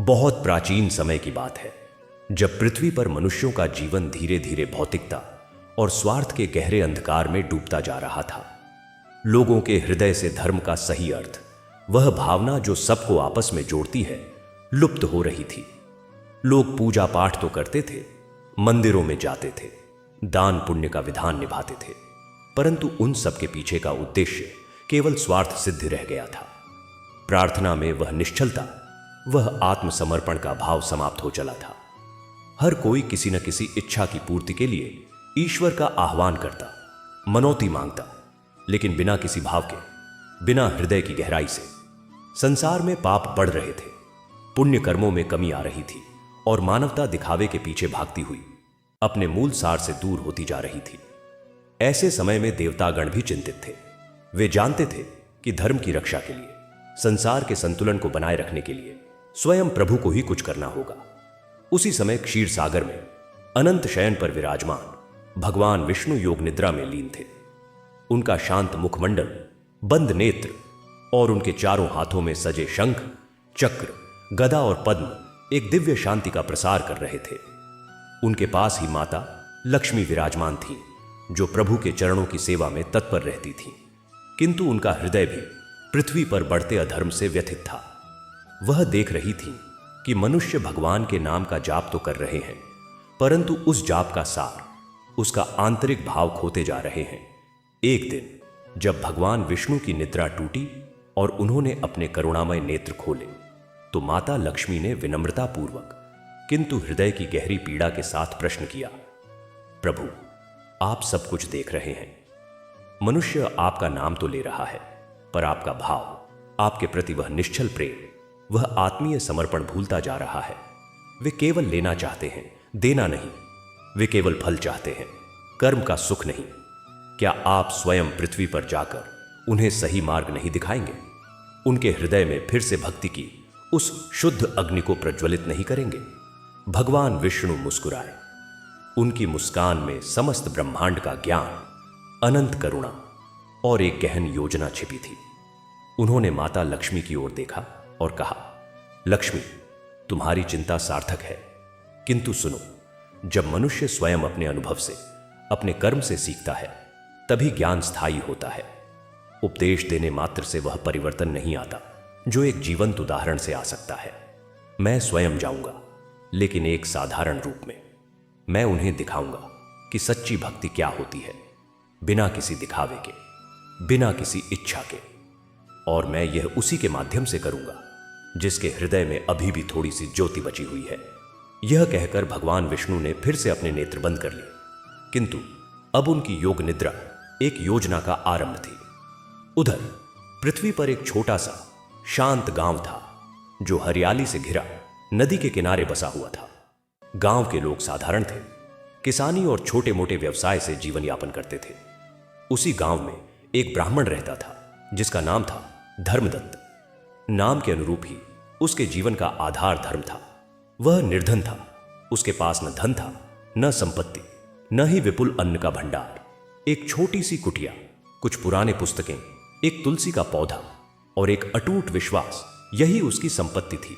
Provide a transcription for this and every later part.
बहुत प्राचीन समय की बात है, जब पृथ्वी पर मनुष्यों का जीवन धीरे धीरे भौतिकता और स्वार्थ के गहरे अंधकार में डूबता जा रहा था। लोगों के हृदय से धर्म का सही अर्थ, वह भावना जो सबको आपस में जोड़ती है, लुप्त हो रही थी। लोग पूजा पाठ तो करते थे, मंदिरों में जाते थे, दान पुण्य का विधान निभाते थे, परंतु उन सब के पीछे का उद्देश्य केवल स्वार्थ सिद्ध रह गया था। प्रार्थना में वह निश्चलता, वह आत्मसमर्पण का भाव समाप्त हो चला था। हर कोई किसी न किसी इच्छा की पूर्ति के लिए ईश्वर का आह्वान करता, मनौती मांगता, लेकिन बिना किसी भाव के, बिना हृदय की गहराई से। संसार में पाप बढ़ रहे थे, पुण्य कर्मों में कमी आ रही थी और मानवता दिखावे के पीछे भागती हुई अपने मूल सार से दूर होती जा रही थी। ऐसे समय में देवतागण भी चिंतित थे। वे जानते थे कि धर्म की रक्षा के लिए, संसार के संतुलन को बनाए रखने के लिए स्वयं प्रभु को ही कुछ करना होगा। उसी समय क्षीर सागर में अनंत शयन पर विराजमान भगवान विष्णु योग निद्रा में लीन थे। उनका शांत मुखमंडल, बंद नेत्र और उनके चारों हाथों में सजे शंख, चक्र, गदा और पद्म एक दिव्य शांति का प्रसार कर रहे थे। उनके पास ही माता लक्ष्मी विराजमान थीं, जो प्रभु के चरणों की सेवा में तत्पर रहती थीं। किंतु उनका हृदय भी पृथ्वी पर बढ़ते अधर्म से व्यथित था। वह देख रही थीं कि मनुष्य भगवान के नाम का जाप तो कर रहे हैं, परंतु उस जाप का सार, उसका आंतरिक भाव खोते जा रहे हैं। एक दिन जब भगवान विष्णु की निद्रा टूटी और उन्होंने अपने करुणामय नेत्र खोले, तो माता लक्ष्मी ने विनम्रता पूर्वक किंतु हृदय की गहरी पीड़ा के साथ प्रश्न किया, प्रभु, आप सब कुछ देख रहे हैं। मनुष्य आपका नाम तो ले रहा है, पर आपका भाव, आपके प्रति वह निश्चल प्रेम, वह आत्मीय समर्पण भूलता जा रहा है। वे केवल लेना चाहते हैं, देना नहीं। वे केवल फल चाहते हैं, कर्म का सुख नहीं। क्या आप स्वयं पृथ्वी पर जाकर उन्हें सही मार्ग नहीं दिखाएंगे? उनके हृदय में फिर से भक्ति की उस शुद्ध अग्नि को प्रज्वलित नहीं करेंगे? भगवान विष्णु मुस्कुराए। उनकी मुस्कान में समस्त ब्रह्मांड का ज्ञान, अनंत करुणा और एक गहन योजना छिपी थी। उन्होंने माता लक्ष्मी की ओर देखा और कहा, लक्ष्मी, तुम्हारी चिंता सार्थक है, किंतु सुनो, जब मनुष्य स्वयं अपने अनुभव से, अपने कर्म से सीखता है, तभी ज्ञान स्थायी होता है। उपदेश देने मात्र से वह परिवर्तन नहीं आता जो एक जीवंत उदाहरण से आ सकता है। मैं स्वयं जाऊंगा, लेकिन एक साधारण रूप में। मैं उन्हें दिखाऊंगा कि सच्ची भक्ति क्या होती है, बिना किसी दिखावे के, बिना किसी इच्छा के। और मैं यह उसी के माध्यम से करूंगा जिसके हृदय में अभी भी थोड़ी सी ज्योति बची हुई है। यह कहकर भगवान विष्णु ने फिर से अपने नेत्र बंद कर लिए, किंतु अब उनकी योग निद्रा एक योजना का आरंभ थी। उधर पृथ्वी पर एक छोटा सा शांत गांव था, जो हरियाली से घिरा नदी के किनारे बसा हुआ था। गांव के लोग साधारण थे, किसानी और छोटे मोटे व्यवसाय से जीवन यापन करते थे। उसी गांव में एक ब्राह्मण रहता था, जिसका नाम था धर्मदत्त। नाम के अनुरूप ही उसके जीवन का आधार धर्म था। वह निर्धन था, उसके पास न धन था, न संपत्ति, न ही विपुल अन्न का भंडार। एक छोटी सी कुटिया, कुछ पुराने पुस्तकें, एक तुलसी का पौधा और एक अटूट विश्वास, यही उसकी संपत्ति थी।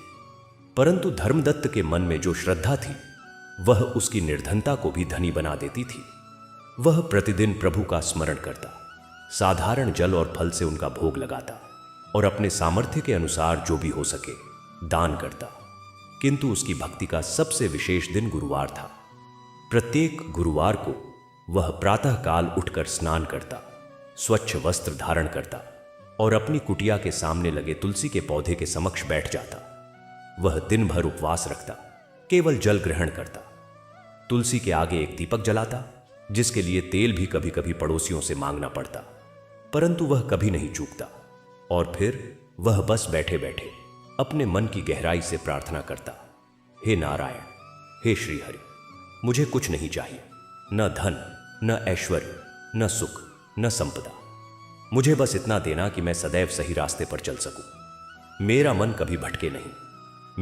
परंतु धर्मदत्त के मन में जो श्रद्धा थी, वह उसकी निर्धनता को भी धनी बना देती थी। वह प्रतिदिन प्रभु का स्मरण करता, साधारण जल और फल से उनका भोग लगाता और अपने सामर्थ्य के अनुसार जो भी हो सके दान करता। किंतु उसकी भक्ति का सबसे विशेष दिन गुरुवार था। प्रत्येक गुरुवार को वह प्रातःकाल उठकर स्नान करता, स्वच्छ वस्त्र धारण करता और अपनी कुटिया के सामने लगे तुलसी के पौधे के समक्ष बैठ जाता। वह दिन भर उपवास रखता, केवल जल ग्रहण करता। तुलसी के आगे एक दीपक जलाता, जिसके लिए तेल भी कभी कभी पड़ोसियों से मांगना पड़ता, परंतु वह कभी नहीं चूकता। और फिर वह बस बैठे बैठे अपने मन की गहराई से प्रार्थना करता, हे नारायण, हे श्रीहरि, मुझे कुछ नहीं चाहिए, न धन, न ऐश्वर्य, न सुख, न संपदा। मुझे बस इतना देना कि मैं सदैव सही रास्ते पर चल सकूं, मेरा मन कभी भटके नहीं,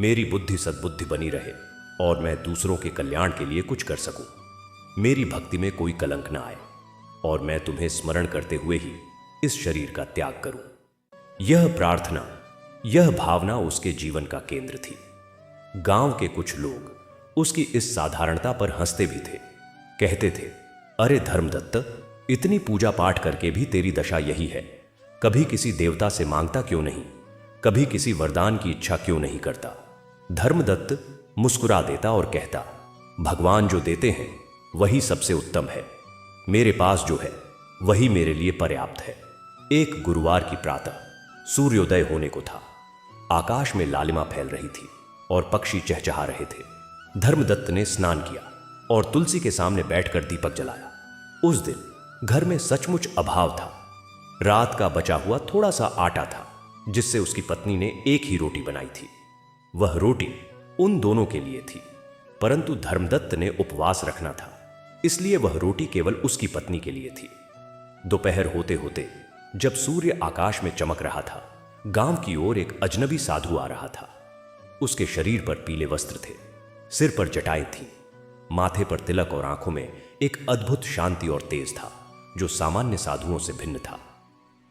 मेरी बुद्धि सद्बुद्धि बनी रहे और मैं दूसरों के कल्याण के लिए कुछ कर सकूं, मेरी भक्ति में कोई कलंक न आए और मैं तुम्हें स्मरण करते हुए ही इस शरीर का त्याग करूं। यह प्रार्थना, यह भावना उसके जीवन का केंद्र थी। गांव के कुछ लोग उसकी इस साधारणता पर हंसते भी थे। कहते थे, अरे धर्मदत्त, इतनी पूजा पाठ करके भी तेरी दशा यही है। कभी किसी देवता से मांगता क्यों नहीं? कभी किसी वरदान की इच्छा क्यों नहीं करता? धर्मदत्त मुस्कुरा देता और कहता, भगवान जो देते हैं वही सबसे उत्तम है। मेरे पास जो है वही मेरे लिए पर्याप्त है। एक गुरुवार की प्रातः सूर्योदय होने को था। आकाश में लालिमा फैल रही थी और पक्षी चहचहा रहे थे। धर्मदत्त ने स्नान किया और तुलसी के सामने बैठकर दीपक जलाया। उस दिन घर में सचमुच अभाव था। रात का बचा हुआ थोड़ा सा आटा था जिससे उसकी पत्नी ने एक ही रोटी बनाई थी। वह रोटी उन दोनों के लिए थी, परंतु धर्मदत्त ने उपवास रखना था, इसलिए वह रोटी केवल उसकी पत्नी के लिए थी। दोपहर होते होते जब सूर्य आकाश में चमक रहा था, गांव की ओर एक अजनबी साधु आ रहा था। उसके शरीर पर पीले वस्त्र थे, सिर पर जटाएं थीं, माथे पर तिलक और आंखों में एक अद्भुत शांति और तेज था जो सामान्य साधुओं से भिन्न था।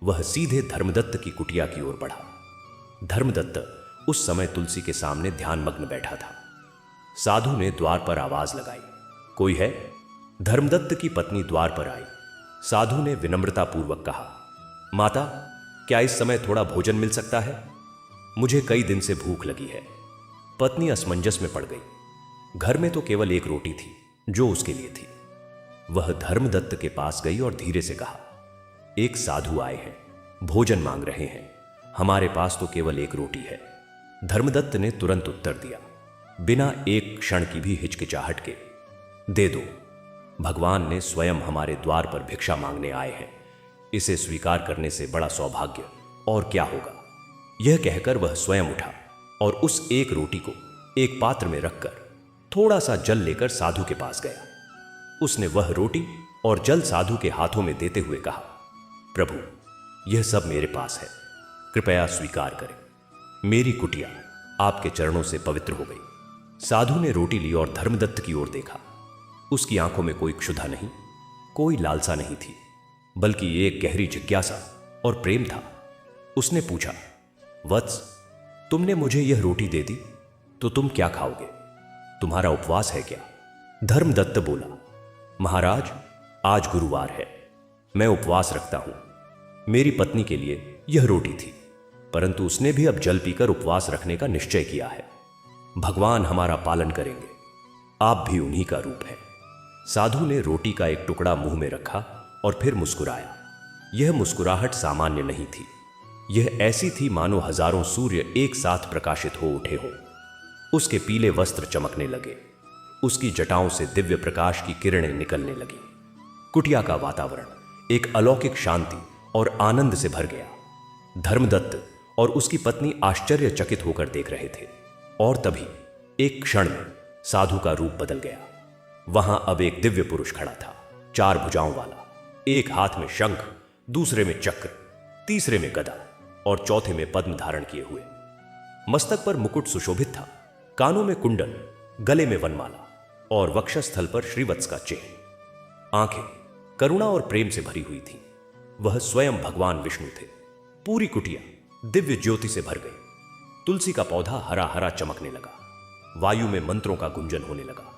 वह सीधे धर्मदत्त की कुटिया की ओर बढ़ा। धर्मदत्त उस समय तुलसी के सामने ध्यानमग्न बैठा था। साधु ने द्वार पर आवाज लगाई, कोई है? धर्मदत्त की पत्नी द्वार पर आई। साधु ने विनम्रतापूर्वक कहा, माता, क्या इस समय थोड़ा भोजन मिल सकता है? मुझे कई दिन से भूख लगी है। पत्नी असमंजस में पड़ गई। घर में तो केवल एक रोटी थी जो उसके लिए थी। वह धर्मदत्त के पास गई और धीरे से कहा, एक साधु आए हैं, भोजन मांग रहे हैं। हमारे पास तो केवल एक रोटी है। धर्मदत्त ने तुरंत उत्तर दिया, बिना एक क्षण की भी हिचकिचाहट के, दे दो। भगवान ने स्वयं हमारे द्वार पर भिक्षा मांगने आए हैं। इसे स्वीकार करने से बड़ा सौभाग्य और क्या होगा? यह कहकर वह स्वयं उठा और उस एक रोटी को एक पात्र में रखकर थोड़ा सा जल लेकर साधु के पास गया। उसने वह रोटी और जल साधु के हाथों में देते हुए कहा, प्रभु, यह सब मेरे पास है, कृपया स्वीकार करें। मेरी कुटिया आपके चरणों से पवित्र हो गई। साधु ने रोटी ली और धर्मदत्त की ओर देखा। उसकी आंखों में कोई क्षुधा नहीं, कोई लालसा नहीं थी, बल्कि एक गहरी जिज्ञासा और प्रेम था। उसने पूछा, वत्स, तुमने मुझे यह रोटी दे दी तो तुम क्या खाओगे? तुम्हारा उपवास है क्या? धर्मदत्त बोला, महाराज, आज गुरुवार है, मैं उपवास रखता हूं। मेरी पत्नी के लिए यह रोटी थी, परंतु उसने भी अब जल पीकर उपवास रखने का निश्चय किया है। भगवान हमारा पालन करेंगे, आप भी उन्हीं का रूप है। साधु ने रोटी का एक टुकड़ा मुंह में रखा और फिर मुस्कुराया। यह मुस्कुराहट सामान्य नहीं थी। यह ऐसी थी मानो हजारों सूर्य एक साथ प्रकाशित हो उठे हों। उसके पीले वस्त्र चमकने लगे, उसकी जटाओं से दिव्य प्रकाश की किरणें निकलने लगी। कुटिया का वातावरण एक अलौकिक शांति और आनंद से भर गया। धर्मदत्त और उसकी पत्नी आश्चर्यचकित होकर देख रहे थे, और तभी एक क्षण में साधु का रूप बदल गया। वहां अब एक दिव्य पुरुष खड़ा था, 4 भुजाओं वाला। एक हाथ में शंख, दूसरे में चक्र, तीसरे में गदा और चौथे में पद्म धारण किए हुए। मस्तक पर मुकुट सुशोभित था, कानों में कुंडल, गले में वनमाला और वक्षस्थल पर श्रीवत्स का चिन्ह। आंखें करुणा और प्रेम से भरी हुई थीं। वह स्वयं भगवान विष्णु थे। पूरी कुटिया दिव्य ज्योति से भर गई। तुलसी का पौधा हरा हरा चमकने लगा। वायु में मंत्रों का गुंजन होने लगा।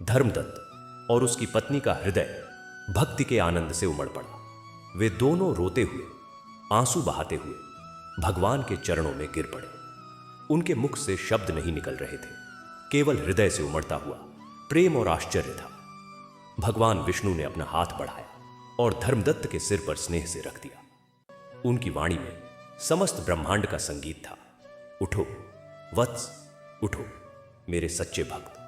धर्मदत्त और उसकी पत्नी का हृदय भक्ति के आनंद से उमड़ पड़ा। वे दोनों रोते हुए, आंसू बहाते हुए भगवान के चरणों में गिर पड़े। उनके मुख से शब्द नहीं निकल रहे थे, केवल हृदय से उमड़ता हुआ प्रेम और आश्चर्य था। भगवान विष्णु ने अपना हाथ बढ़ाया और धर्मदत्त के सिर पर स्नेह से रख दिया। उनकी वाणी में समस्त ब्रह्मांड का संगीत था। उठो वत्स, उठो मेरे सच्चे भक्त,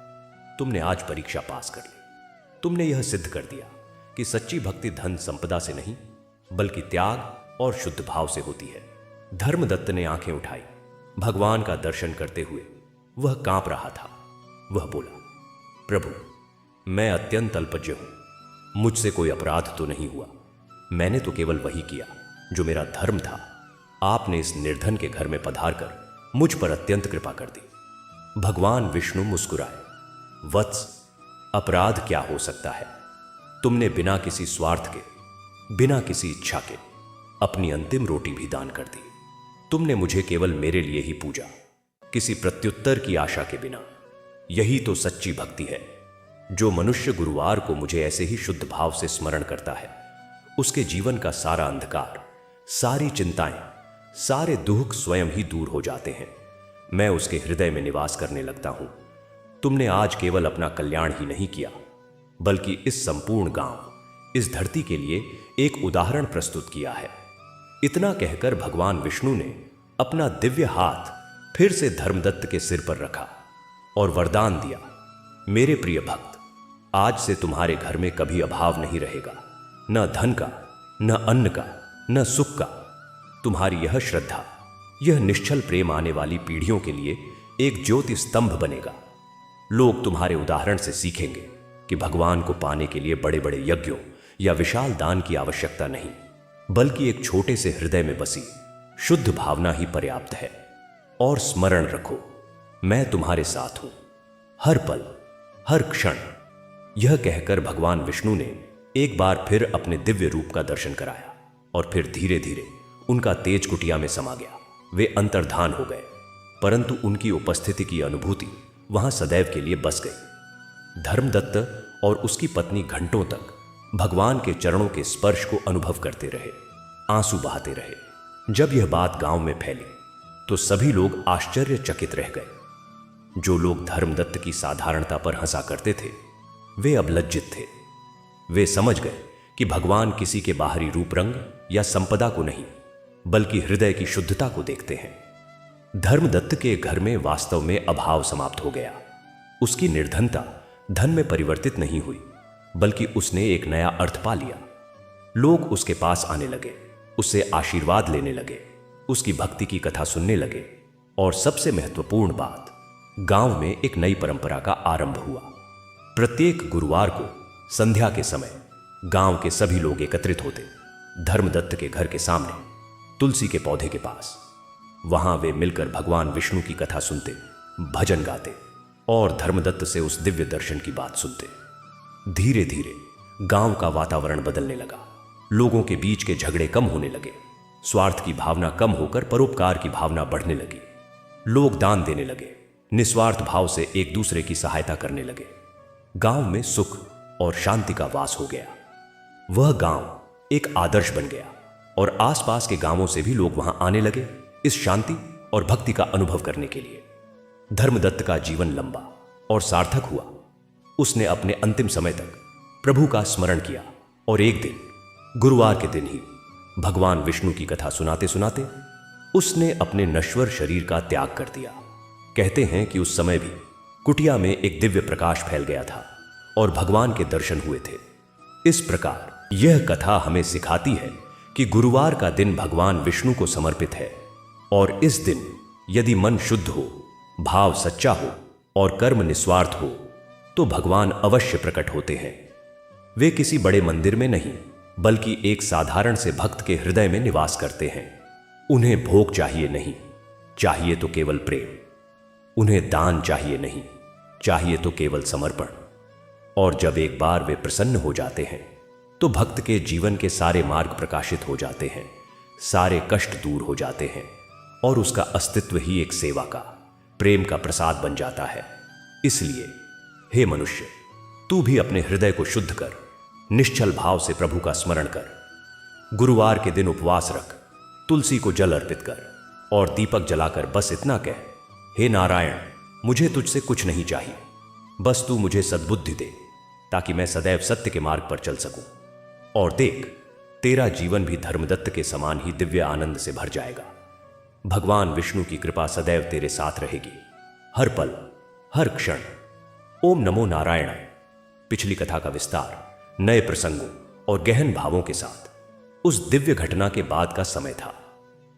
तुमने आज परीक्षा पास कर ली। तुमने यह सिद्ध कर दिया कि सच्ची भक्ति धन संपदा से नहीं, बल्कि त्याग और शुद्ध भाव से होती है। धर्मदत्त ने आंखें उठाई। भगवान का दर्शन करते हुए वह कांप रहा था। वह बोला, प्रभु, मैं अत्यंत अल्पज्ञ हूं। मुझसे कोई अपराध तो नहीं हुआ। मैंने तो केवल वही किया जो मेरा धर्म था। आपने इस निर्धन के घर में पधारकर मुझ पर अत्यंत कृपा कर दी। भगवान विष्णु मुस्कुराए। वत्स, अपराध क्या हो सकता है? तुमने बिना किसी स्वार्थ के, बिना किसी इच्छा के अपनी अंतिम रोटी भी दान कर दी। तुमने मुझे केवल मेरे लिए ही पूजा, किसी प्रत्युत्तर की आशा के बिना। यही तो सच्ची भक्ति है। जो मनुष्य गुरुवार को मुझे ऐसे ही शुद्ध भाव से स्मरण करता है, उसके जीवन का सारा अंधकार, सारी चिंताएं, सारे दुख स्वयं ही दूर हो जाते हैं। मैं उसके हृदय में निवास करने लगता हूं। तुमने आज केवल अपना कल्याण ही नहीं किया, बल्कि इस संपूर्ण गांव, इस धरती के लिए एक उदाहरण प्रस्तुत किया है। इतना कहकर भगवान विष्णु ने अपना दिव्य हाथ फिर से धर्मदत्त के सिर पर रखा और वरदान दिया, मेरे प्रिय भक्त, आज से तुम्हारे घर में कभी अभाव नहीं रहेगा, न धन का, न अन्न का, न सुख का। तुम्हारी यह श्रद्धा, यह निश्चल प्रेम आने वाली पीढ़ियों के लिए एक ज्योति स्तंभ बनेगा। लोग तुम्हारे उदाहरण से सीखेंगे कि भगवान को पाने के लिए बड़े बड़े यज्ञों या विशाल दान की आवश्यकता नहीं, बल्कि एक छोटे से हृदय में बसी शुद्ध भावना ही पर्याप्त है। और स्मरण रखो, मैं तुम्हारे साथ हूं, हर पल, हर क्षण। यह कहकर भगवान विष्णु ने एक बार फिर अपने दिव्य रूप का दर्शन कराया और फिर धीरे धीरे उनका तेज कुटिया में समा गया। वे अंतर्धान हो गए, परंतु उनकी उपस्थिति की अनुभूति वहां सदैव के लिए बस गई। धर्मदत्त और उसकी पत्नी घंटों तक भगवान के चरणों के स्पर्श को अनुभव करते रहे, आंसू बहाते रहे। जब यह बात गांव में फैली तो सभी लोग आश्चर्यचकित रह गए। जो लोग धर्मदत्त की साधारणता पर हंसा करते थे, वे अब लज्जित थे। वे समझ गए कि भगवान किसी के बाहरी रूप रंग या संपदा को नहीं, बल्कि हृदय की शुद्धता को देखते हैं। धर्मदत्त के घर में वास्तव में अभाव समाप्त हो गया। उसकी निर्धनता धन में परिवर्तित नहीं हुई, बल्कि उसने एक नया अर्थ पा लिया। लोग उसके पास आने लगे, उससे आशीर्वाद लेने लगे, उसकी भक्ति की कथा सुनने लगे और सबसे महत्वपूर्ण बात, गांव में एक नई परंपरा का आरंभ हुआ। प्रत्येक गुरुवार को संध्या के समय गांव के सभी लोग एकत्रित होते धर्मदत्त के घर के सामने तुलसी के पौधे के पास। वहां वे मिलकर भगवान विष्णु की कथा सुनते, भजन गाते और धर्मदत्त से उस दिव्य दर्शन की बात सुनते। धीरे धीरे गांव का वातावरण बदलने लगा। लोगों के बीच के झगड़े कम होने लगे, स्वार्थ की भावना कम होकर परोपकार की भावना बढ़ने लगी। लोग दान देने लगे, निस्वार्थ भाव से एक दूसरे की सहायता करने लगे। गांव में सुख और शांति का वास हो गया। वह गांव एक आदर्श बन गया और आसपास के गांवों से भी लोग वहां आने लगे इस शांति और भक्ति का अनुभव करने के लिए। धर्मदत्त का जीवन लंबा और सार्थक हुआ। उसने अपने अंतिम समय तक प्रभु का स्मरण किया और एक दिन, गुरुवार के दिन ही, भगवान विष्णु की कथा सुनाते सुनाते उसने अपने नश्वर शरीर का त्याग कर दिया। कहते हैं कि उस समय भी कुटिया में एक दिव्य प्रकाश फैल गया था और भगवान के दर्शन हुए थे। इस प्रकार यह कथा हमें सिखाती है कि गुरुवार का दिन भगवान विष्णु को समर्पित है और इस दिन यदि मन शुद्ध हो, भाव सच्चा हो और कर्म निस्वार्थ हो तो भगवान अवश्य प्रकट होते हैं। वे किसी बड़े मंदिर में नहीं, बल्कि एक साधारण से भक्त के हृदय में निवास करते हैं। उन्हें भोग चाहिए नहीं, चाहिए तो केवल प्रेम। उन्हें दान चाहिए नहीं, चाहिए तो केवल समर्पण। और जब एक बार वे प्रसन्न हो जाते हैं तो भक्त के जीवन के सारे मार्ग प्रकाशित हो जाते हैं, सारे कष्ट दूर हो जाते हैं और उसका अस्तित्व ही एक सेवा का, प्रेम का प्रसाद बन जाता है। इसलिए हे मनुष्य, तू भी अपने हृदय को शुद्ध कर, निश्चल भाव से प्रभु का स्मरण कर। गुरुवार के दिन उपवास रख, तुलसी को जल अर्पित कर और दीपक जलाकर बस इतना कह, हे नारायण, मुझे तुझसे कुछ नहीं चाहिए, बस तू मुझे सद्बुद्धि दे ताकि मैं सदैव सत्य के मार्ग पर चल सकूं। और देख, तेरा जीवन भी धर्मदत्त के समान ही दिव्य आनंद से भर जाएगा। भगवान विष्णु की कृपा सदैव तेरे साथ रहेगी, हर पल, हर क्षण। ओम नमो नारायणाय। पिछली कथा का विस्तार नए प्रसंगों और गहन भावों के साथ उस दिव्य घटना के बाद का समय था।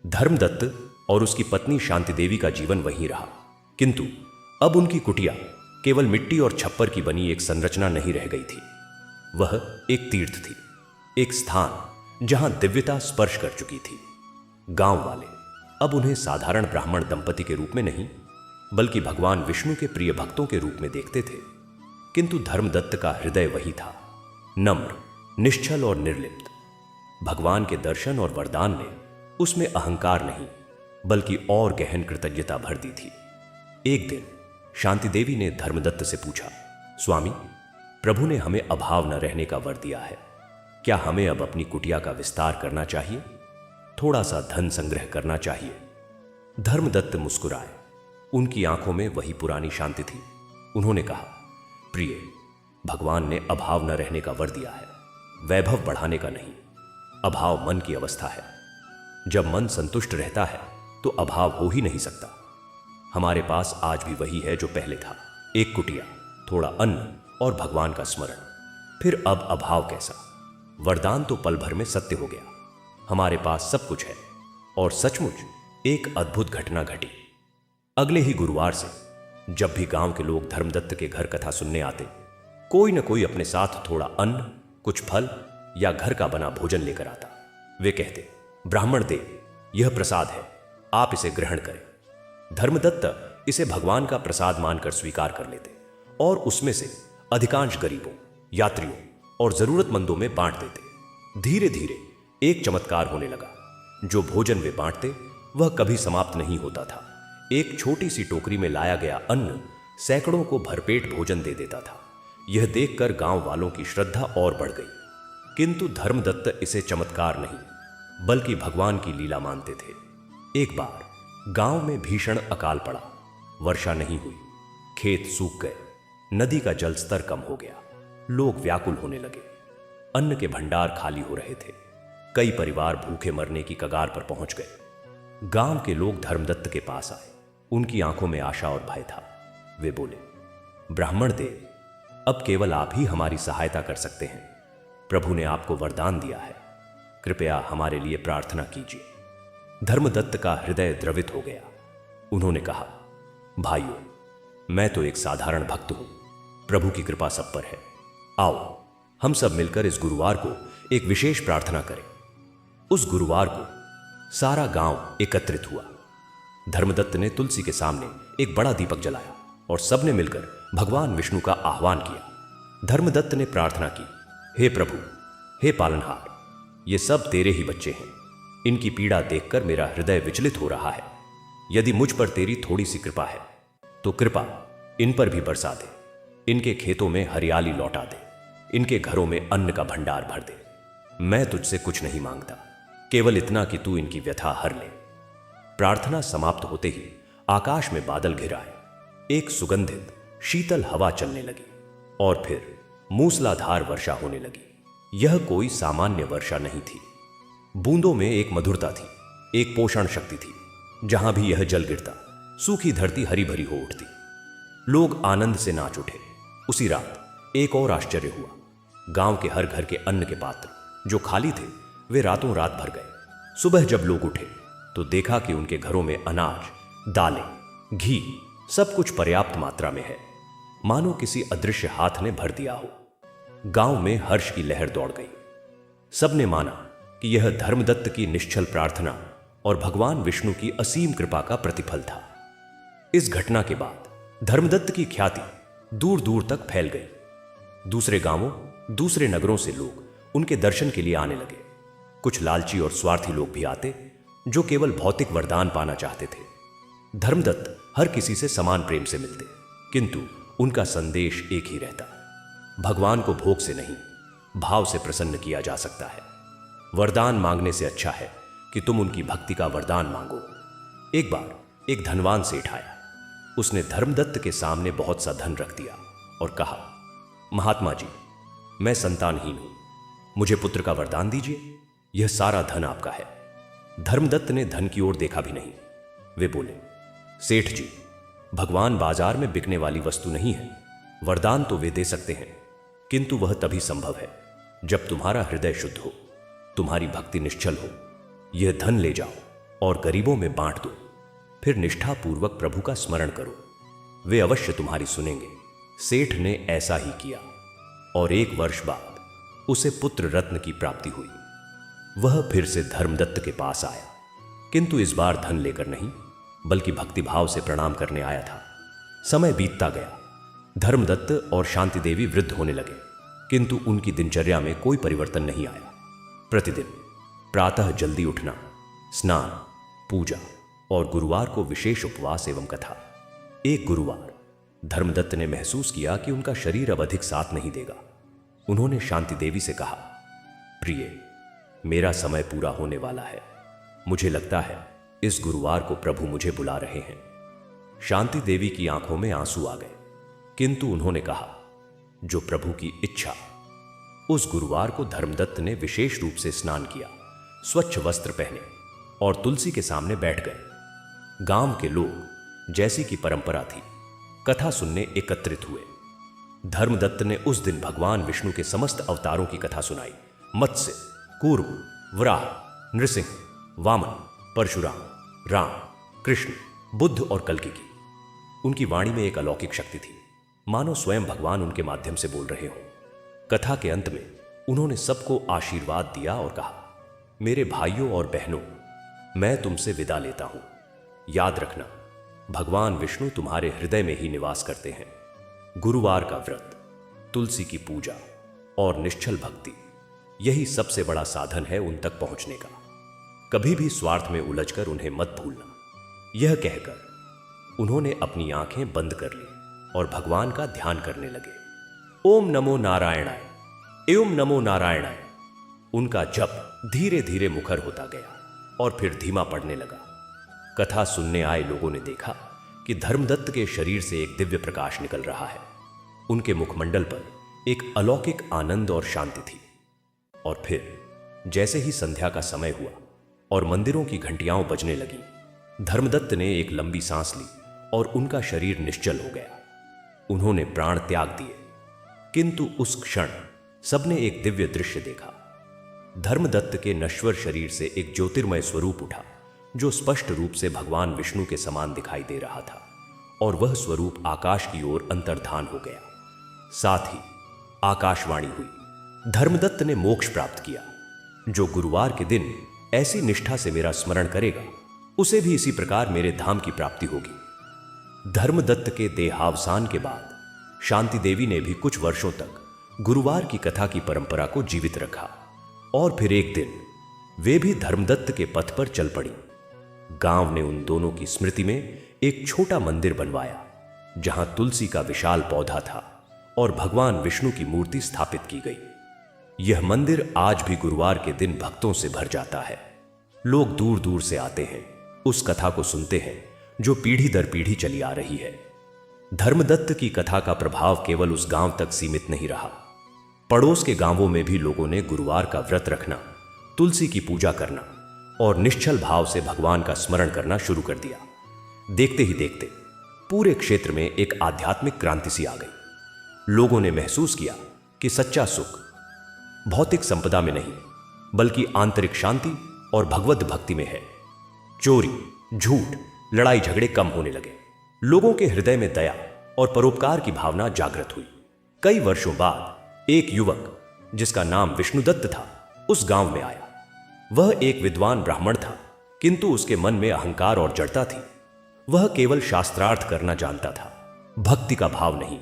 धर्मदत्त और उसकी पत्नी शांति देवी का जीवन वहीं रहा, किंतु अब उनकी कुटिया केवल मिट्टी और छप्पर की बनी एक संरचना नहीं रह गई थी। वह एक तीर्थ थी, एक स्थान जहां दिव्यता स्पर्श कर चुकी थी। गांव वाले अब उन्हें साधारण ब्राह्मण दंपति के रूप में नहीं, बल्कि भगवान विष्णु के प्रिय भक्तों के रूप में देखते थे। किंतु धर्मदत्त का हृदय वही था, नम्र, निश्चल और निर्लिप्त। भगवान के दर्शन और वरदान ने उसमें अहंकार नहीं, बल्कि और गहन कृतज्ञता भर दी थी। एक दिन शांति देवी ने धर्मदत्त से पूछा, स्वामी, प्रभु ने हमें अभाव न रहने का वर दिया है, क्या हमें अब अपनी कुटिया का विस्तार करना चाहिए, थोड़ा सा धन संग्रह करना चाहिए? धर्मदत्त मुस्कुराए। उनकी आंखों में वही पुरानी शांति थी। उन्होंने कहा, प्रिय, भगवान ने अभाव न रहने का वर दिया है, वैभव बढ़ाने का नहीं। अभाव मन की अवस्था है। जब मन संतुष्ट रहता है तो अभाव हो ही नहीं सकता। हमारे पास आज भी वही है जो पहले था, एक कुटिया, थोड़ा अन्न और भगवान का स्मरण। फिर अब अभाव कैसा? वरदान तो पल भर में सत्य हो गया। हमारे पास सब कुछ है। और सचमुच एक अद्भुत घटना घटी। अगले ही गुरुवार से जब भी गांव के लोग धर्मदत्त के घर कथा सुनने आते, कोई न कोई अपने साथ थोड़ा अन्न, कुछ फल या घर का बना भोजन लेकर आता। वे कहते, ब्राह्मण देव, यह प्रसाद है, आप इसे ग्रहण करें। धर्मदत्त इसे भगवान का प्रसाद मानकर स्वीकार कर लेते और उसमें से अधिकांश गरीबों, यात्रियों और जरूरतमंदों में बांट देते। धीरे धीरे एक चमत्कार होने लगा। जो भोजन वे बांटते वह कभी समाप्त नहीं होता था। एक छोटी सी टोकरी में लाया गया अन्न सैकड़ों को भरपेट भोजन दे देता था। यह देखकर गांव वालों की श्रद्धा और बढ़ गई। किंतु धर्मदत्त इसे चमत्कार नहीं बल्कि भगवान की लीला मानते थे। एक बार गांव में भीषण अकाल पड़ा। वर्षा नहीं हुई, खेत सूख गए, नदी का जल स्तर कम हो गया। लोग व्याकुल होने लगे। अन्न के भंडार खाली हो रहे थे। कई परिवार भूखे मरने की कगार पर पहुंच गए। गांव के लोग धर्मदत्त के पास आए। उनकी आंखों में आशा और भय था। वे बोले, ब्राह्मण देव, अब केवल आप ही हमारी सहायता कर सकते हैं। प्रभु ने आपको वरदान दिया है, कृपया हमारे लिए प्रार्थना कीजिए। धर्मदत्त का हृदय द्रवित हो गया। उन्होंने कहा, भाइयों, मैं तो एक साधारण भक्त हूं, प्रभु की कृपा सब पर है। आओ हम सब मिलकर इस गुरुवार को एक विशेष प्रार्थना करें। उस गुरुवार को सारा गांव एकत्रित हुआ। धर्मदत्त ने तुलसी के सामने एक बड़ा दीपक जलाया और सबने मिलकर भगवान विष्णु का आह्वान किया। धर्मदत्त ने प्रार्थना की, हे प्रभु, हे पालनहार, ये सब तेरे ही बच्चे हैं। इनकी पीड़ा देखकर मेरा हृदय विचलित हो रहा है। यदि मुझ पर तेरी थोड़ी सी कृपा है तो कृपा इन पर भी बरसा दे। इनके खेतों में हरियाली लौटा दे। इनके घरों में अन्न का भंडार भर दे। मैं तुझसे कुछ नहीं मांगता, केवल इतना कि तू इनकी व्यथा हर ले। प्रार्थना समाप्त होते ही आकाश में बादल घिर आए। एक सुगंधित शीतल हवा चलने लगी और फिर मूसलाधार वर्षा होने लगी। यह कोई सामान्य वर्षा नहीं थी। बूंदों में एक मधुरता थी, एक पोषण शक्ति थी। जहां भी यह जल गिरता, सूखी धरती हरी भरी हो उठती। लोग आनंद से नाच उठे। उसी रात एक और आश्चर्य हुआ। गांव के हर घर के अन्न के पात्र जो खाली थे वे रातों रात भर गए। सुबह जब लोग उठे तो देखा कि उनके घरों में अनाज, दालें, घी सब कुछ पर्याप्त मात्रा में है, मानो किसी अदृश्य हाथ ने भर दिया हो। गांव में हर्ष की लहर दौड़ गई। सबने माना कि यह धर्मदत्त की निश्चल प्रार्थना और भगवान विष्णु की असीम कृपा का प्रतिफल था। इस घटना के बाद धर्मदत्त की ख्याति दूर दूर तक फैल गई। दूसरे गांवों, दूसरे नगरों से लोग उनके दर्शन के लिए आने लगे। कुछ लालची और स्वार्थी लोग भी आते जो केवल भौतिक वरदान पाना चाहते थे। धर्मदत्त हर किसी से समान प्रेम से मिलते, किंतु उनका संदेश एक ही रहता, भगवान को भोग से नहीं, भाव से प्रसन्न किया जा सकता है। वरदान मांगने से अच्छा है कि तुम उनकी भक्ति का वरदान मांगो। एक बार एक धनवान सेठ आया। उसने धर्मदत्त के सामने बहुत सा धन रख दिया और कहा, महात्मा जी, मैं संतानहीन हूं, मुझे पुत्र का वरदान दीजिए। यह सारा धन आपका है। धर्मदत्त ने धन की ओर देखा भी नहीं। वे बोले, सेठ जी, भगवान बाजार में बिकने वाली वस्तु नहीं है। वरदान तो वे दे सकते हैं, किंतु वह तभी संभव है जब तुम्हारा हृदय शुद्ध हो, तुम्हारी भक्ति निश्चल हो। यह धन ले जाओ और गरीबों में बांट दो। फिर निष्ठापूर्वक प्रभु का स्मरण करो, वे अवश्य तुम्हारी सुनेंगे। सेठ ने ऐसा ही किया और 1 वर्ष बाद उसे पुत्र रत्न की प्राप्ति हुई। वह फिर से धर्मदत्त के पास आया, किंतु इस बार धन लेकर नहीं बल्कि भक्तिभाव से प्रणाम करने आया था। समय बीतता गया। धर्मदत्त और शांति देवी वृद्ध होने लगे, किंतु उनकी दिनचर्या में कोई परिवर्तन नहीं आया। प्रतिदिन प्रातः जल्दी उठना, स्नान, पूजा और गुरुवार को विशेष उपवास एवं कथा। एक गुरुवार धर्मदत्त ने महसूस किया कि उनका शरीर अब अधिक साथ नहीं देगा। उन्होंने शांति देवी से कहा, प्रिय, मेरा समय पूरा होने वाला है। मुझे लगता है इस गुरुवार को प्रभु मुझे बुला रहे हैं। शांति देवी की आंखों में आंसू आ गए, किंतु उन्होंने कहा, जो प्रभु की इच्छा। उस गुरुवार को धर्मदत्त ने विशेष रूप से स्नान किया, स्वच्छ वस्त्र पहने और तुलसी के सामने बैठ गए। गांव के लोग, जैसी की परंपरा थी, कथा सुनने एकत्रित हुए। धर्मदत्त ने उस दिन भगवान विष्णु के समस्त अवतारों की कथा सुनाई। मत्स्य, कूर्म, वराह, नृसिंह, वामन, परशुराम, राम, कृष्ण, बुद्ध और कल्कि की। उनकी वाणी में एक अलौकिक शक्ति थी, मानो स्वयं भगवान उनके माध्यम से बोल रहे हों। कथा के अंत में उन्होंने सबको आशीर्वाद दिया और कहा, मेरे भाइयों और बहनों, मैं तुमसे विदा लेता हूं। याद रखना, भगवान विष्णु तुम्हारे हृदय में ही निवास करते हैं। गुरुवार का व्रत, तुलसी की पूजा और निश्चल भक्ति, यही सबसे बड़ा साधन है उन तक पहुंचने का। कभी भी स्वार्थ में उलझकर उन्हें मत भूलना। यह कहकर उन्होंने अपनी आंखें बंद कर ली और भगवान का ध्यान करने लगे। ओम नमो नारायणाय, एवं नमो नारायणाय। उनका जप धीरे धीरे मुखर होता गया और फिर धीमा पड़ने लगा। कथा सुनने आए लोगों ने देखा कि धर्मदत्त के शरीर से एक दिव्य प्रकाश निकल रहा है। उनके मुखमंडल पर एक अलौकिक आनंद और शांति थी। और फिर जैसे ही संध्या का समय हुआ और मंदिरों की घंटियां बजने लगी, धर्मदत्त ने एक लंबी सांस ली और उनका शरीर निश्चल हो गया। उन्होंने प्राण त्याग दिए, किंतु उस क्षण सबने एक दिव्य दृश्य देखा। धर्मदत्त के नश्वर शरीर से एक ज्योतिर्मय स्वरूप उठा, जो स्पष्ट रूप से भगवान विष्णु के समान दिखाई दे रहा था, और वह स्वरूप आकाश की ओर अंतर्धान हो गया। साथ ही आकाशवाणी हुई, धर्मदत्त ने मोक्ष प्राप्त किया। जो गुरुवार के दिन ऐसी निष्ठा से मेरा स्मरण करेगा, उसे भी इसी प्रकार मेरे धाम की प्राप्ति होगी। धर्मदत्त के देहावसान के बाद शांति देवी ने भी कुछ वर्षों तक गुरुवार की कथा की परंपरा को जीवित रखा, और फिर एक दिन वे भी धर्मदत्त के पथ पर चल पड़ी। गांव ने उन दोनों की स्मृति में एक छोटा मंदिर बनवाया, जहां तुलसी का विशाल पौधा था और भगवान विष्णु की मूर्ति स्थापित की गई। यह मंदिर आज भी गुरुवार के दिन भक्तों से भर जाता है। लोग दूर दूर से आते हैं, उस कथा को सुनते हैं जो पीढ़ी दर पीढ़ी चली आ रही है। धर्मदत्त की कथा का प्रभाव केवल उस गांव तक सीमित नहीं रहा। पड़ोस के गांवों में भी लोगों ने गुरुवार का व्रत रखना, तुलसी की पूजा करना और निश्चल भाव से भगवान का स्मरण करना शुरू कर दिया। देखते ही देखते पूरे क्षेत्र में एक आध्यात्मिक क्रांति सी आ गई। लोगों ने महसूस किया कि सच्चा सुख भौतिक संपदा में नहीं, बल्कि आंतरिक शांति और भगवत भक्ति में है। चोरी, झूठ, लड़ाई झगड़े कम होने लगे। लोगों के हृदय में दया और परोपकार की भावना जागृत हुई। कई वर्षों बाद एक युवक, जिसका नाम विष्णुदत्त था, उस गांव में आया। वह एक विद्वान ब्राह्मण था, किंतु उसके मन में अहंकार और जड़ता थी। वह केवल शास्त्रार्थ करना जानता था, भक्ति का भाव नहीं।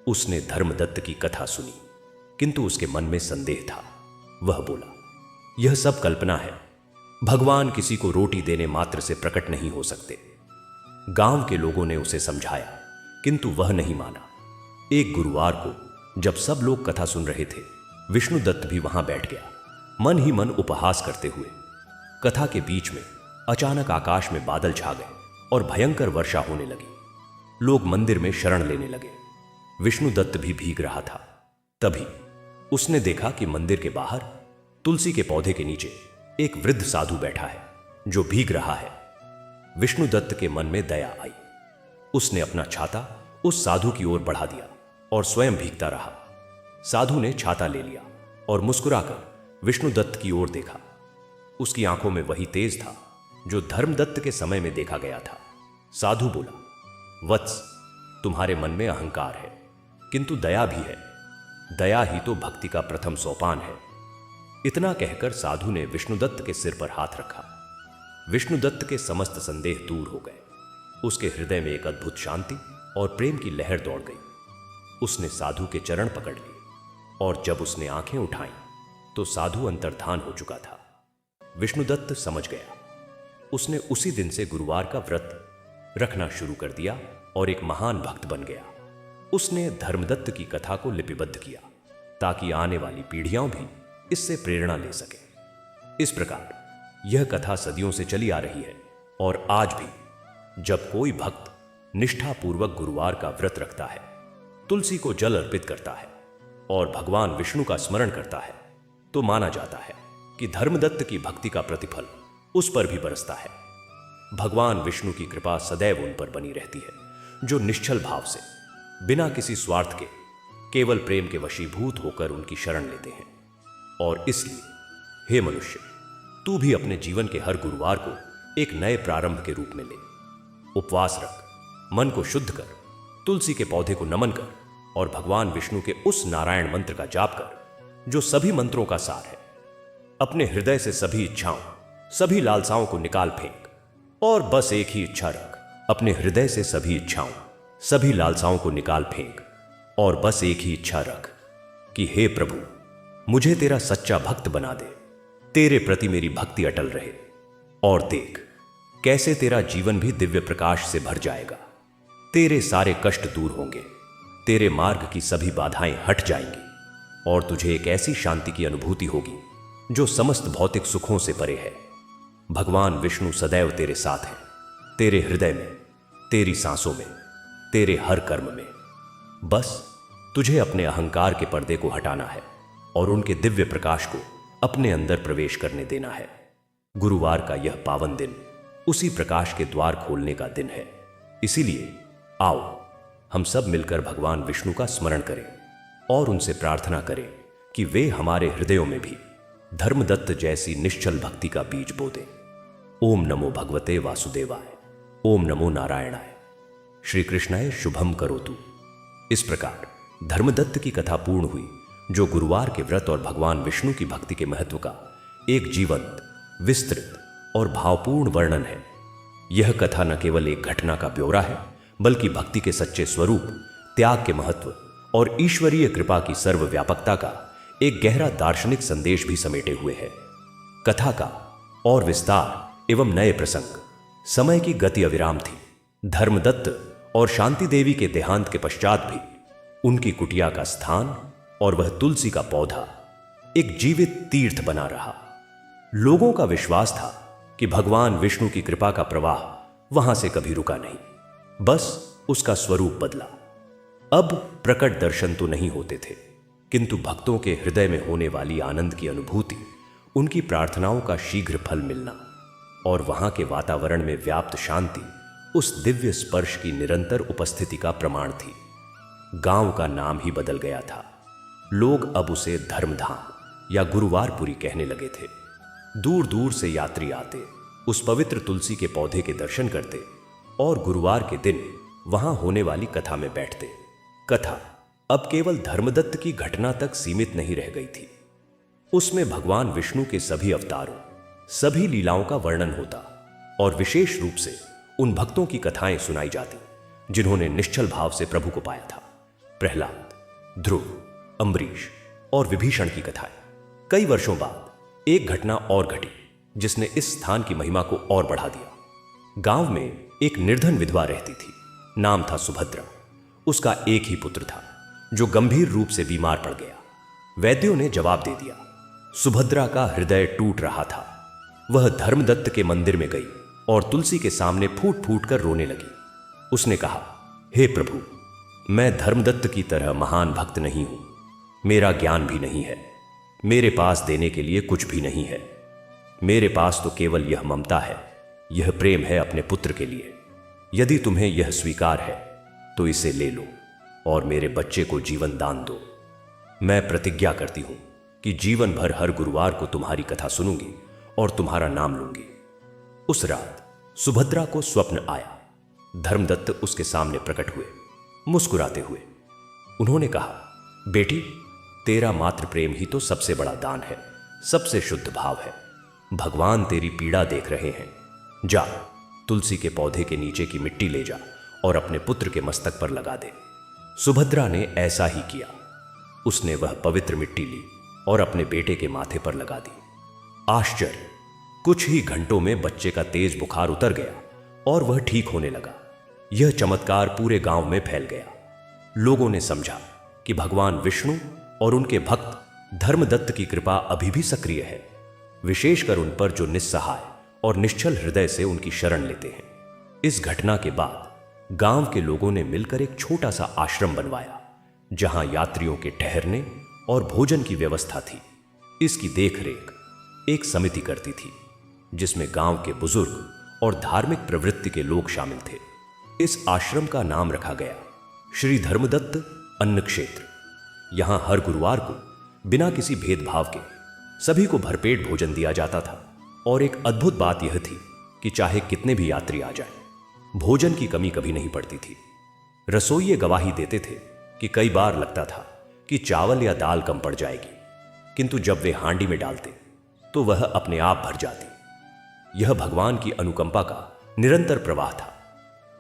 उसने धर्मदत्त की कथा सुनी, किंतु उसके मन में संदेह था। वह बोला, यह सब कल्पना है। भगवान किसी को रोटी देने मात्र से प्रकट नहीं हो सकते। गांव के लोगों ने उसे समझाया, किंतु वह नहीं माना। एक गुरुवार को जब सब लोग कथा सुन रहे थे, विष्णुदत्त भी वहां बैठ गया, मन ही मन उपहास करते हुए। कथा के बीच में अचानक आकाश में बादल छा गए और भयंकर वर्षा होने लगी। लोग मंदिर में शरण लेने लगे। विष्णुदत्त भी भीग रहा था। तभी उसने देखा कि मंदिर के बाहर तुलसी के पौधे के नीचे एक वृद्ध साधु बैठा है, जो भीग रहा है। विष्णुदत्त के मन में दया आई। उसने अपना छाता उस साधु की ओर बढ़ा दिया और स्वयं भीगता रहा। साधु ने छाता ले लिया और मुस्कुराकर विष्णुदत्त की ओर देखा। उसकी आंखों में वही तेज था जो धर्मदत्त के समय में देखा गया था। साधु बोला, वत्स, तुम्हारे मन में अहंकार है, किंतु दया भी है। दया ही तो भक्ति का प्रथम सोपान है। इतना कहकर साधु ने विष्णुदत्त के सिर पर हाथ रखा। विष्णुदत्त के समस्त संदेह दूर हो गए। उसके हृदय में एक अद्भुत शांति और प्रेम की लहर दौड़ गई। उसने साधु के चरण पकड़ लिए और जब उसने आंखें उठाईं तो साधु अंतर्धान हो चुका था। विष्णुदत्त समझ गया। उसने उसी दिन से गुरुवार का व्रत रखना शुरू कर दिया और एक महान भक्त बन गया। उसने धर्मदत्त की कथा को लिपिबद्ध किया ताकि आने वाली पीढ़ियां भी इससे प्रेरणा ले सके। इस प्रकार यह कथा सदियों से चली आ रही है और आज भी जब कोई भक्त निष्ठापूर्वक गुरुवार का व्रत रखता है, तुलसी को जल अर्पित करता है और भगवान विष्णु का स्मरण करता है, तो माना जाता है कि धर्मदत्त की भक्ति का प्रतिफल उस पर भी बरसता है। भगवान विष्णु की कृपा सदैव उन पर बनी रहती है जो निश्चल भाव से, बिना किसी स्वार्थ के, केवल प्रेम के वशीभूत होकर उनकी शरण लेते हैं। और इसलिए हे मनुष्य, तू भी अपने जीवन के हर गुरुवार को एक नए प्रारंभ के रूप में ले। उपवास रख, मन को शुद्ध कर, तुलसी के पौधे को नमन कर और भगवान विष्णु के उस नारायण मंत्र का जाप कर जो सभी मंत्रों का सार है। अपने हृदय से सभी इच्छाओं, सभी लालसाओं को निकाल फेंक और बस एक ही इच्छा रख। अपने हृदय से सभी इच्छाओं, सभी लालसाओं को निकाल फेंक और बस एक ही इच्छा रख कि हे प्रभु, मुझे तेरा सच्चा भक्त बना दे। तेरे प्रति मेरी भक्ति अटल रहे और देख कैसे तेरा जीवन भी दिव्य प्रकाश से भर जाएगा। तेरे सारे कष्ट दूर होंगे, तेरे मार्ग की सभी बाधाएं हट जाएंगी और तुझे एक ऐसी शांति की अनुभूति होगी जो समस्त भौतिक सुखों से परे है। भगवान विष्णु सदैव तेरे साथ है, तेरे हृदय में, तेरी सांसों में, तेरे हर कर्म में। बस तुझे अपने अहंकार के पर्दे को हटाना है और उनके दिव्य प्रकाश को अपने अंदर प्रवेश करने देना है। गुरुवार का यह पावन दिन उसी प्रकाश के द्वार खोलने का दिन है। इसीलिए आओ हम सब मिलकर भगवान विष्णु का स्मरण करें और उनसे प्रार्थना करें कि वे हमारे हृदयों में भी धर्मदत्त जैसी निश्चल भक्ति का बीज बो दें। ओम नमो भगवते वासुदेवाय, ओम नमो नारायणाय, श्री कृष्णाय शुभम करोतु। इस प्रकार धर्मदत्त की कथा पूर्ण हुई, जो गुरुवार के व्रत और भगवान विष्णु की भक्ति के महत्व का एक जीवंत, विस्तृत और भावपूर्ण वर्णन है। यह कथा न केवल एक घटना का ब्यौरा है, बल्कि भक्ति के सच्चे स्वरूप, त्याग के महत्व और ईश्वरीय कृपा की सर्वव्यापकता का एक गहरा दार्शनिक संदेश भी समेटे हुए है। कथा का और विस्तार एवं नए प्रसंग, समय की गति अविराम थी। धर्मदत्त और शांति देवी के देहांत के पश्चात भी उनकी कुटिया का स्थान और वह तुलसी का पौधा एक जीवित तीर्थ बना रहा। लोगों का विश्वास था कि भगवान विष्णु की कृपा का प्रवाह वहां से कभी रुका नहीं, बस उसका स्वरूप बदला। अब प्रकट दर्शन तो नहीं होते थे, किंतु भक्तों के हृदय में होने वाली आनंद की अनुभूति, उनकी प्रार्थनाओं का शीघ्र फल मिलना और वहां के वातावरण में व्याप्त शांति उस दिव्य स्पर्श की निरंतर उपस्थिति का प्रमाण थी। गांव का नाम ही बदल गया था। लोग अब उसे धर्मधाम या गुरुवारपुरी कहने लगे थे। दूर दूर से यात्री आते, उस पवित्र तुलसी के पौधे के दर्शन करते और गुरुवार के दिन वहां होने वाली कथा में बैठते। कथा अब केवल धर्मदत्त की घटना तक सीमित नहीं रह गई थी। उसमें भगवान विष्णु के सभी अवतारों, सभी लीलाओं का वर्णन होता और विशेष रूप से उन भक्तों की कथाएं सुनाई जाती जिन्होंने निश्चल भाव से प्रभु को पाया था। प्रहलाद, ध्रुव, अम्बरीश और विभीषण की कथाएं। कई वर्षों बाद एक घटना और घटी जिसने इस स्थान की महिमा को और बढ़ा दिया। गांव में एक निर्धन विधवा रहती थी। नाम था सुभद्रा। उसका एक ही पुत्र था जो गंभीर रूप से बीमार पड़ गया। वैद्यों ने जवाब दे दिया। सुभद्रा का हृदय टूट रहा था। वह धर्मदत्त के मंदिर में गई और तुलसी के सामने फूट फूट कर रोने लगी। उसने कहा, हे प्रभु, मैं धर्मदत्त की तरह महान भक्त नहीं हूं। मेरा ज्ञान भी नहीं है। मेरे पास देने के लिए कुछ भी नहीं है। मेरे पास तो केवल यह ममता है, यह प्रेम है अपने पुत्र के लिए। यदि तुम्हें यह स्वीकार है तो इसे ले लो और मेरे बच्चे को जीवन दान दो। मैं प्रतिज्ञा करती हूं कि जीवन भर हर गुरुवार को तुम्हारी कथा सुनूंगी और तुम्हारा नाम लूंगी। उस रात सुभद्रा को स्वप्न आया। धर्मदत्त उसके सामने प्रकट हुए, मुस्कुराते हुए। उन्होंने कहा, बेटी, तेरा मात्र प्रेम ही तो सबसे बड़ा दान है, सबसे शुद्ध भाव है। भगवान तेरी पीड़ा देख रहे हैं। जा, तुलसी के पौधे के नीचे की मिट्टी ले जा और अपने पुत्र के मस्तक पर लगा दे। सुभद्रा ने ऐसा ही किया। उसने वह पवित्र मिट्टी ली और अपने बेटे के माथे पर लगा दी। आश्चर्य! कुछ ही घंटों में बच्चे का तेज बुखार उतर गया और वह ठीक होने लगा। यह चमत्कार पूरे गांव में फैल गया। लोगों ने समझा कि भगवान विष्णु और उनके भक्त धर्मदत्त की कृपा अभी भी सक्रिय है, विशेषकर उन पर जो निस्सहाय और निश्चल हृदय से उनकी शरण लेते हैं। इस घटना के बाद गांव के लोगों ने मिलकर एक छोटा सा आश्रम बनवाया, जहां यात्रियों के ठहरने और भोजन की व्यवस्था थी। इसकी देखरेख एक समिति करती थी, जिसमें गांव के बुजुर्ग और धार्मिक प्रवृत्ति के लोग शामिल थे। इस आश्रम का नाम रखा गया श्री धर्मदत्त अन्न क्षेत्र। यहां हर गुरुवार को बिना किसी भेदभाव के सभी को भरपेट भोजन दिया जाता था, और एक अद्भुत बात यह थी कि चाहे कितने भी यात्री आ जाएं, भोजन की कमी कभी नहीं पड़ती थी। रसोइये गवाही देते थे कि कई बार लगता था कि चावल या दाल कम पड़ जाएगी, किंतु जब वे हांडी में डालते तो वह अपने आप भर जाती। यह भगवान की अनुकंपा का निरंतर प्रवाह था।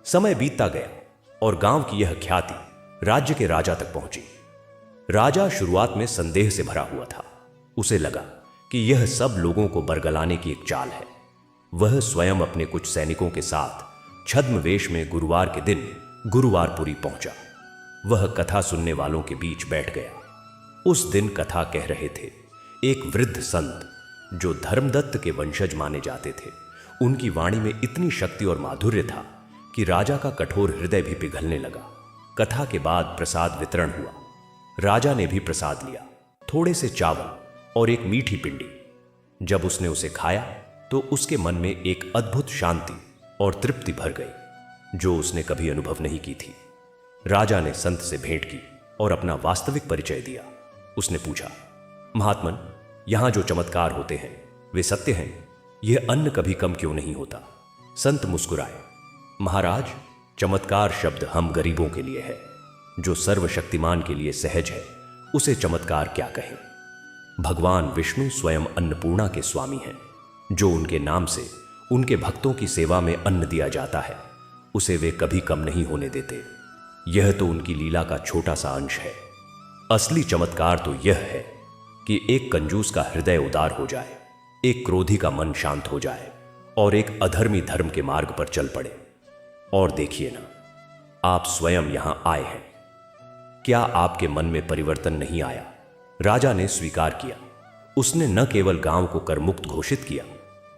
समय बीतता गया और गांव की यह ख्याति राज्य के राजा तक पहुंची। राजा शुरुआत में संदेह से भरा हुआ था। उसे लगा कि यह सब लोगों को बरगलाने की एक चाल है। वह स्वयं अपने कुछ सैनिकों के साथ छद्म वेश में गुरुवार के दिन गुरुवारपुरी पहुंचा। वह कथा सुनने वालों के बीच बैठ गया। उस दिन कथा कह रहे थे एक वृद्ध संत जो धर्मदत्त के वंशज माने जाते थे। उनकी वाणी में इतनी शक्ति और माधुर्य था कि राजा का कठोर हृदय भी पिघलने लगा। कथा के बाद प्रसाद वितरण हुआ। राजा ने भी प्रसाद लिया, थोड़े से चावल और एक मीठी पिंडी। जब उसने उसे खाया तो उसके मन में एक अद्भुत शांति और तृप्ति भर गई, जो उसने कभी अनुभव नहीं की थी। राजा ने संत से भेंट की और अपना वास्तविक परिचय दिया। उसने पूछा, महात्मन, यहां जो चमत्कार होते हैं वे सत्य हैं? यह अन्न कभी कम क्यों नहीं होता? संत मुस्कुराए, महाराज, चमत्कार शब्द हम गरीबों के लिए है। जो सर्वशक्तिमान के लिए सहज है उसे चमत्कार क्या कहें। भगवान विष्णु स्वयं अन्नपूर्णा के स्वामी हैं। जो उनके नाम से उनके भक्तों की सेवा में अन्न दिया जाता है, उसे वे कभी कम नहीं होने देते। यह तो उनकी लीला का छोटा सा अंश है। असली चमत्कार तो यह है कि एक कंजूस का हृदय उदार हो जाए, एक क्रोधी का मन शांत हो जाए और एक अधर्मी धर्म के मार्ग पर चल पड़े। और देखिए ना, आप स्वयं यहां आए हैं। क्या आपके मन में परिवर्तन नहीं आया? राजा ने स्वीकार किया। उसने न केवल गांव को करमुक्त घोषित किया,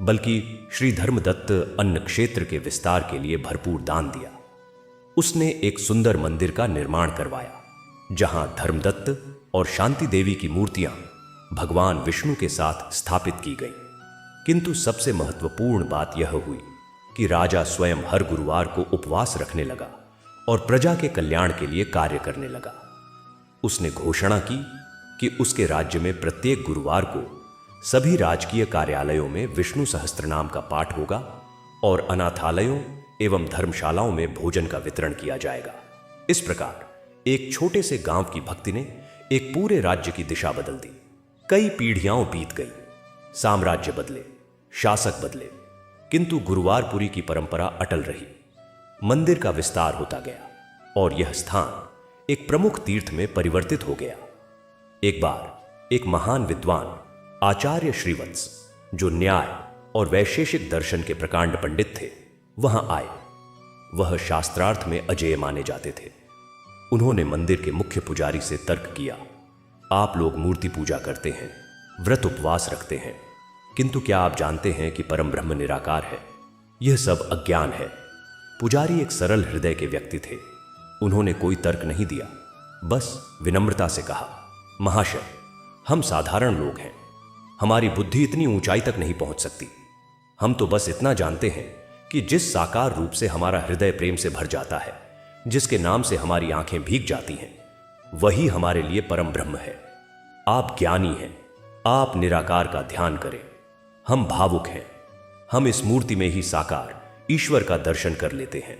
बल्कि श्री धर्मदत्त अन्न क्षेत्र के विस्तार के लिए भरपूर दान दिया। उसने एक सुंदर मंदिर का निर्माण करवाया, जहां धर्मदत्त और शांति देवी की मूर्तियां भगवान विष्णु के साथ स्थापित की गई। किंतु सबसे महत्वपूर्ण बात यह हुई कि राजा स्वयं हर गुरुवार को उपवास रखने लगा और प्रजा के कल्याण के लिए कार्य करने लगा। उसने घोषणा की कि उसके राज्य में प्रत्येक गुरुवार को सभी राजकीय कार्यालयों में विष्णु सहस्त्रनाम का पाठ होगा और अनाथालयों एवं धर्मशालाओं में भोजन का वितरण किया जाएगा। इस प्रकार एक छोटे से गांव की भक्ति ने एक पूरे राज्य की दिशा बदल दी। कई पीढ़ियां बीत गई, साम्राज्य बदले, शासक बदले, किंतु गुरुवारपुरी की परंपरा अटल रही। मंदिर का विस्तार होता गया और यह स्थान एक प्रमुख तीर्थ में परिवर्तित हो गया। एक बार एक महान विद्वान आचार्य श्रीवत्स, जो न्याय और वैशेषिक दर्शन के प्रकांड पंडित थे, वहां आए। वह शास्त्रार्थ में अजेय माने जाते थे। उन्होंने मंदिर के मुख्य पुजारी से तर्क किया, आप लोग मूर्ति पूजा करते हैं, व्रत उपवास रखते हैं, किंतु क्या आप जानते हैं कि परम ब्रह्म निराकार है? यह सब अज्ञान है। पुजारी एक सरल हृदय के व्यक्ति थे। उन्होंने कोई तर्क नहीं दिया, बस विनम्रता से कहा, महाशय, हम साधारण लोग हैं, हमारी बुद्धि इतनी ऊंचाई तक नहीं पहुंच सकती। हम तो बस इतना जानते हैं कि जिस साकार रूप से हमारा हृदय प्रेम से भर जाता है, जिसके नाम से हमारी आंखें भीग जाती हैं, वही हमारे लिए परम ब्रह्म है। आप ज्ञानी हैं, आप निराकार का ध्यान करें। हम भावुक हैं, हम इस मूर्ति में ही साकार ईश्वर का दर्शन कर लेते हैं।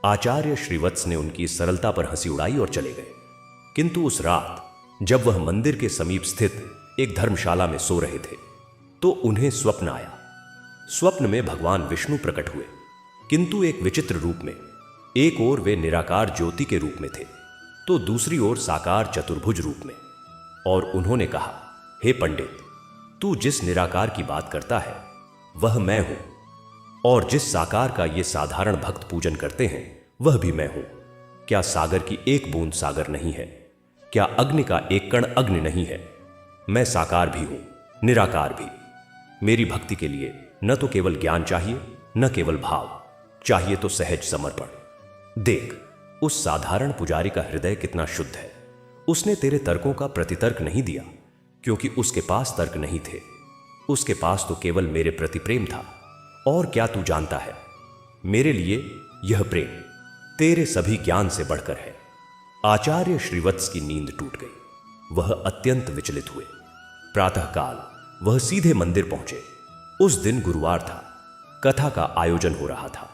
आचार्य श्रीवत्स ने उनकी सरलता पर हंसी उड़ाई और चले गए। किंतु उस रात जब वह मंदिर के समीप स्थित एक धर्मशाला में सो रहे थे, तो उन्हें स्वप्न आया। स्वप्न में भगवान विष्णु प्रकट हुए, किंतु एक विचित्र रूप में। एक ओर वे निराकार ज्योति के रूप में थे, तो दूसरी ओर साकार चतुर्भुज रूप में। और उन्होंने कहा, हे पंडित, तू जिस निराकार की बात करता है वह मैं हूं, और जिस साकार का ये साधारण भक्त पूजन करते हैं वह भी मैं हूं। क्या सागर की एक बूंद सागर नहीं है? क्या अग्नि का एक कण अग्नि नहीं है? मैं साकार भी हूं, निराकार भी। मेरी भक्ति के लिए न तो केवल ज्ञान चाहिए, न केवल भाव चाहिए, तो सहज समर्पण। देख, उस साधारण पुजारी का हृदय कितना शुद्ध है। उसने तेरे तर्कों का प्रतितर्क नहीं दिया, क्योंकि उसके पास तर्क नहीं थे। उसके पास तो केवल मेरे प्रति प्रेम था। और क्या तू जानता है, मेरे लिए यह प्रेम तेरे सभी ज्ञान से बढ़कर है। आचार्य श्रीवत्स की नींद टूट गई। वह अत्यंत विचलित हुए। प्रातःकाल वह सीधे मंदिर पहुंचे। उस दिन गुरुवार था। कथा का आयोजन हो रहा था।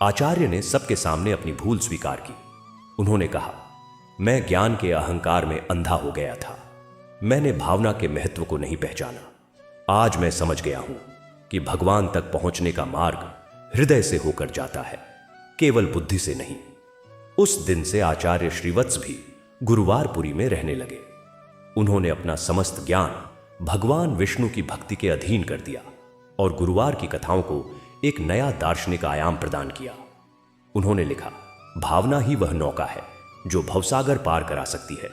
आचार्य ने सबके सामने अपनी भूल स्वीकार की। उन्होंने कहा, मैं ज्ञान के अहंकार में अंधा हो गया था। मैंने भावना के महत्व को नहीं पहचाना। आज मैं समझ गया हूं कि भगवान तक पहुंचने का मार्ग हृदय से होकर जाता है, केवल बुद्धि से नहीं। उस दिन से आचार्य श्रीवत्स भी गुरुवारपुरी में रहने लगे। उन्होंने अपना समस्त ज्ञान भगवान विष्णु की भक्ति के अधीन कर दिया और गुरुवार की कथाओं को एक नया दार्शनिक आयाम प्रदान किया। उन्होंने लिखा, भावना ही वह नौका है जो भवसागर पार करा सकती है।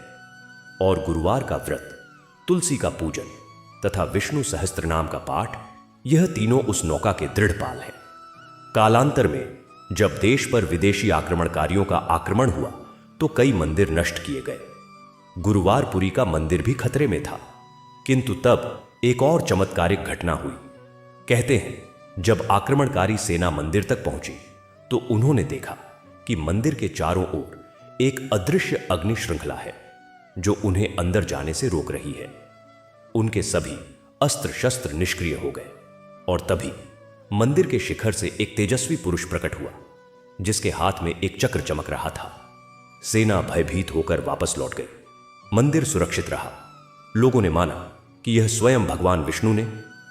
और गुरुवार का व्रत, तुलसी का पूजन तथा विष्णु सहस्त्रनाम का पाठ, यह तीनों उस नौका के दृढ़ पाल हैं। कालांतर में जब देश पर विदेशी आक्रमणकारियों का आक्रमण हुआ तो कई मंदिर नष्ट किए गए। गुरुवारपुरी का मंदिर भी खतरे में था। किंतु तब एक और चमत्कारिक घटना हुई। कहते हैं, जब आक्रमणकारी सेना मंदिर तक पहुंची तो उन्होंने देखा कि मंदिर के चारों ओर एक अदृश्य अग्नि श्रृंखला है जो उन्हें अंदर जाने से रोक रही है। उनके सभी अस्त्र शस्त्र निष्क्रिय हो गए और तभी मंदिर के शिखर से एक तेजस्वी पुरुष प्रकट हुआ, जिसके हाथ में एक चक्र चमक रहा था। सेना भयभीत होकर वापस लौट गई। मंदिर सुरक्षित रहा। लोगों ने माना कि यह स्वयं भगवान विष्णु ने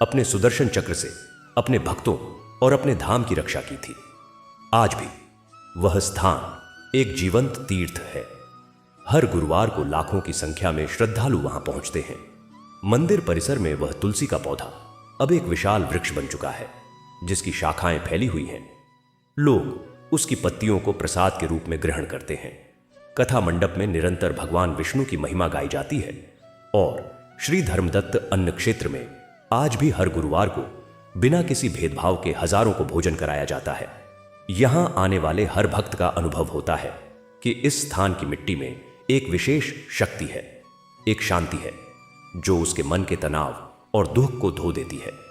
अपने सुदर्शन चक्र से अपने भक्तों और अपने धाम की रक्षा की थी। आज भी वह स्थान एक जीवंत तीर्थ है। हर गुरुवार को लाखों की संख्या में श्रद्धालु वहां पहुंचते हैं। मंदिर परिसर में वह तुलसी का पौधा अब एक विशाल वृक्ष बन चुका है, जिसकी शाखाएं फैली हुई हैं। लोग उसकी पत्तियों को प्रसाद के रूप में ग्रहण करते हैं। कथा मंडप में निरंतर भगवान विष्णु की महिमा गाई जाती है और श्री धर्मदत्त अन्न क्षेत्र में आज भी हर गुरुवार को बिना किसी भेदभाव के हजारों को भोजन कराया जाता है। यहां आने वाले हर भक्त का अनुभव होता है कि इस स्थान की मिट्टी में एक विशेष शक्ति है, एक शांति है जो उसके मन के तनाव और दुख को धो देती है।